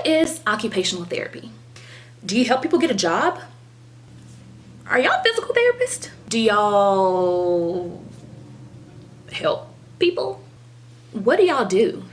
What is occupational therapy? Do you help people get a job? Are y'all physical therapists? Do y'all help people? What do y'all do?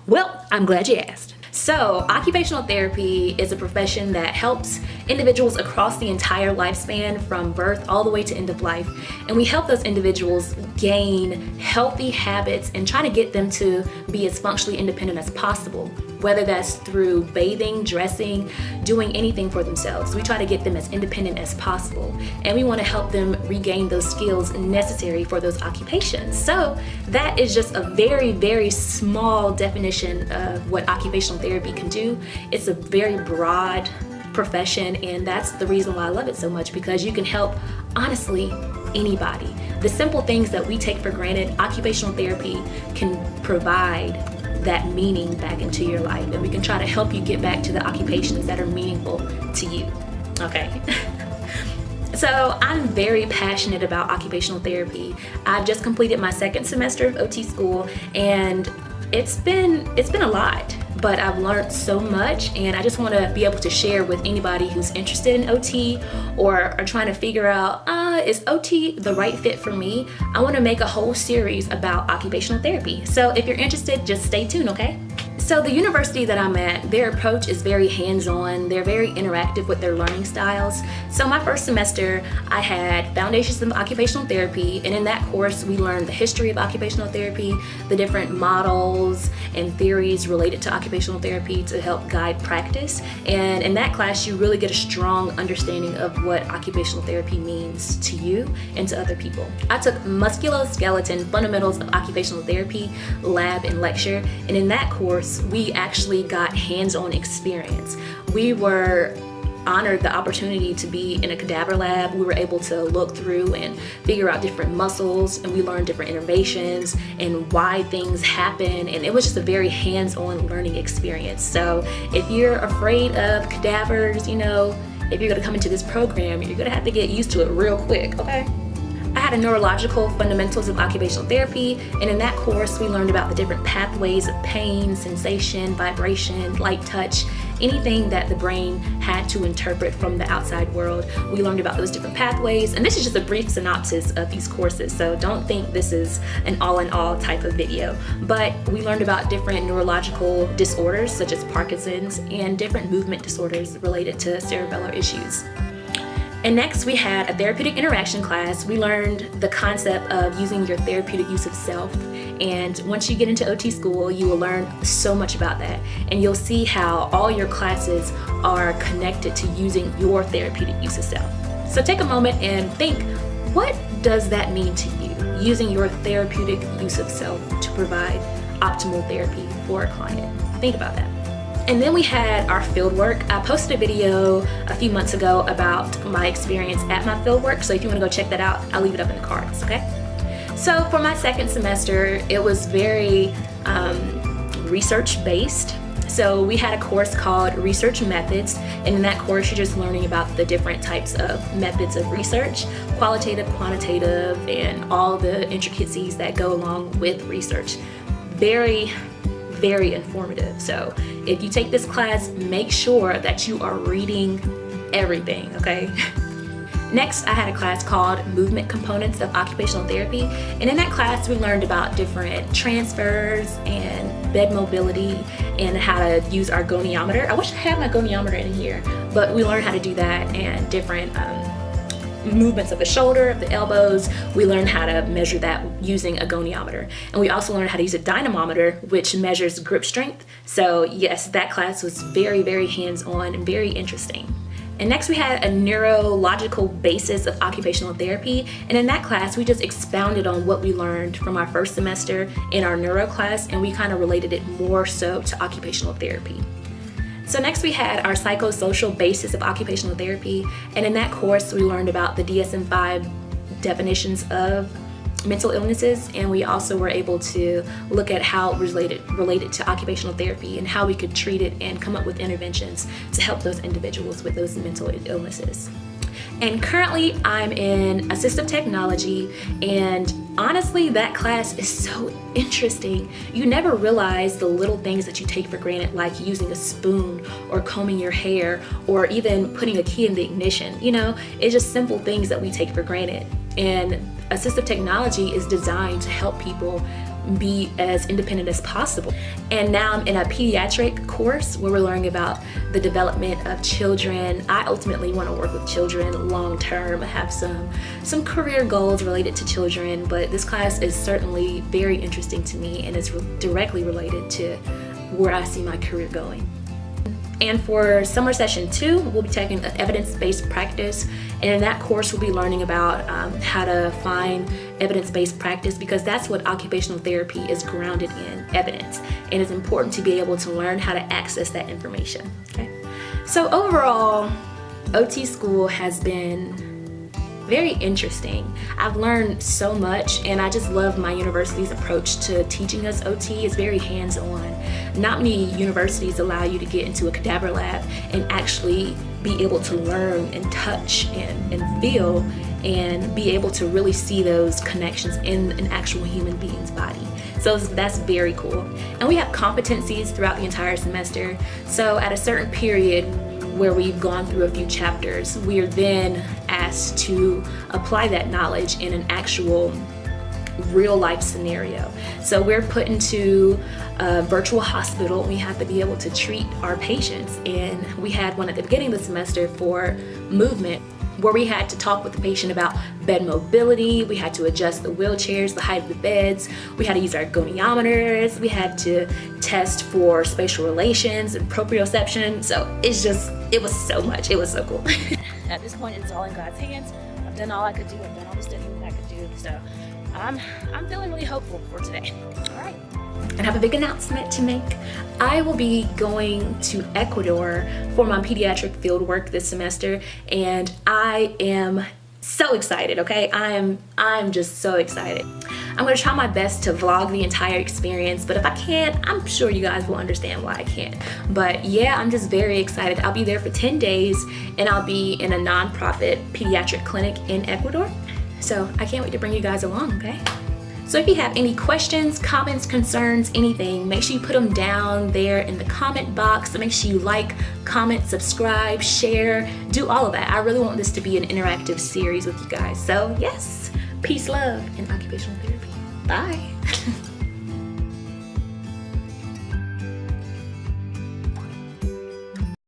Well, I'm glad you asked. So, occupational therapy is a profession that helps individuals across the entire lifespan from birth all the way to end of life. And we help those individuals gain healthy habits and try to get them to be as functionally independent as possible, whether that's through bathing, dressing, doing anything for themselves. We try to get them as independent as possible. And we want to help them regain those skills necessary for those occupations. So that is just a very, very small definition of what occupational therapy can do. It's a very broad profession, and that's the reason why I love it so much, because you can help, honestly, anybody. The simple things that we take for granted, occupational therapy can provide that meaning back into your life, and we can try to help you get back to the occupations that are meaningful to you. Okay. So I'm very passionate about occupational therapy. I've just completed my second semester of OT school, and it's been a lot, but I've learned so much, and I just want to be able to share with anybody who's interested in OT or are trying to figure out, is OT the right fit for me? I want to make a whole series about occupational therapy. So if you're interested, just stay tuned, okay? So the university that I'm at, their approach is very hands-on. They're very interactive with their learning styles. So my first semester, I had Foundations of Occupational Therapy, and in that course, we learned the history of occupational therapy, the different models and theories related to occupational therapy to help guide practice. And in that class, you really get a strong understanding of what occupational therapy means to you and to other people. I took Musculoskeletal Fundamentals of Occupational Therapy lab and lecture, and in that course, we actually got hands-on experience. We were honored the opportunity to be in a cadaver lab. We were able to look through and figure out different muscles, and we learned different innervations and why things happen, and it was just a very hands-on learning experience. So if you're afraid of cadavers, if you're gonna come into this program, you're gonna have to get used to it real quick, okay? I had a Neurological Fundamentals of Occupational Therapy, and in that course we learned about the different pathways of pain, sensation, vibration, light touch, anything that the brain had to interpret from the outside world. We learned about those different pathways, and this is just a brief synopsis of these courses, so don't think this is an all-in-all type of video. But we learned about different neurological disorders such as Parkinson's and different movement disorders related to cerebellar issues. And next we had a therapeutic interaction class. We learned the concept of using your therapeutic use of self. And once you get into OT school, you will learn so much about that. And you'll see how all your classes are connected to using your therapeutic use of self. So take a moment and think, what does that mean to you? Using your therapeutic use of self to provide optimal therapy for a client. Think about that. And then we had our fieldwork. I posted a video a few months ago about my experience at my fieldwork, so if you want to go check that out, I'll leave it up in the cards, okay? So for my second semester, it was very research-based. So we had a course called Research Methods, and in that course, you're just learning about the different types of methods of research, qualitative, quantitative, and all the intricacies that go along with research. Very informative. So if you take this class, make sure that you are reading everything, okay? Next, I had a class called Movement Components of Occupational Therapy, and in that class we learned about different transfers and bed mobility and how to use our goniometer. I wish I had my goniometer in here, but we learned how to do that, and different movements of the shoulder, of the elbows. We learned how to measure that using a goniometer. And we also learned how to use a dynamometer, which measures grip strength. So yes, that class was very hands-on and very interesting. And next we had a neurological basis of occupational therapy. And in that class, we just expounded on what we learned from our first semester in our neuro class, and we kind of related it more so to occupational therapy. So next we had our psychosocial basis of occupational therapy, and in that course we learned about the DSM-5 definitions of mental illnesses, and we also were able to look at how it related to occupational therapy and how we could treat it and come up with interventions to help those individuals with those mental illnesses. And currently I'm in assistive technology, and honestly that class is so interesting. You never realize the little things that you take for granted, like using a spoon or combing your hair or even putting a key in the ignition. You know, it's just simple things that we take for granted. And assistive technology is designed to help people be as independent as possible. And now I'm in a pediatric course where we're learning about the development of children. I ultimately want to work with children long term. I have some career goals related to children, but this class is certainly very interesting to me and is directly related to where I see my career going. And for summer session 2, we'll be taking an evidence-based practice, and in that course we'll be learning about how to find evidence-based practice, because that's what occupational therapy is grounded in, evidence, and it's important to be able to learn how to access that information. Okay, so overall, OT school has been very interesting. I've learned so much, and I just love my university's approach to teaching us OT. It's very hands-on. Not many universities allow you to get into a cadaver lab and actually be able to learn and touch and feel and be able to really see those connections in an actual human being's body. So that's very cool. And we have competencies throughout the entire semester. So at a certain period where we've gone through a few chapters, we are then asked to apply that knowledge in an actual real life scenario. So we're put into a virtual hospital. We have to be able to treat our patients, and we had one at the beginning of the semester for movement, where we had to talk with the patient about bed mobility. We had to adjust the wheelchairs, the height of the beds. We had to use our goniometers. We had to test for spatial relations and proprioception. So it was so much. It was so cool. At this point, it's all in God's hands. I've done all I could do. I've done all the studying that I could do. So I'm feeling really hopeful for today. All right. And I have a big announcement to make. I will be going to Ecuador for my pediatric fieldwork this semester, and I am so excited, okay? I'm just so excited. I'm gonna try my best to vlog the entire experience, but if I can't, I'm sure you guys will understand why I can't. But yeah, I'm just very excited. I'll be there for 10 days, and I'll be in a nonprofit pediatric clinic in Ecuador. So I can't wait to bring you guys along, okay? So if you have any questions, comments, concerns, anything, make sure you put them down there in the comment box. Make sure you like, comment, subscribe, share, do all of that. I really want this to be an interactive series with you guys. So yes, peace, love, and occupational therapy. Bye.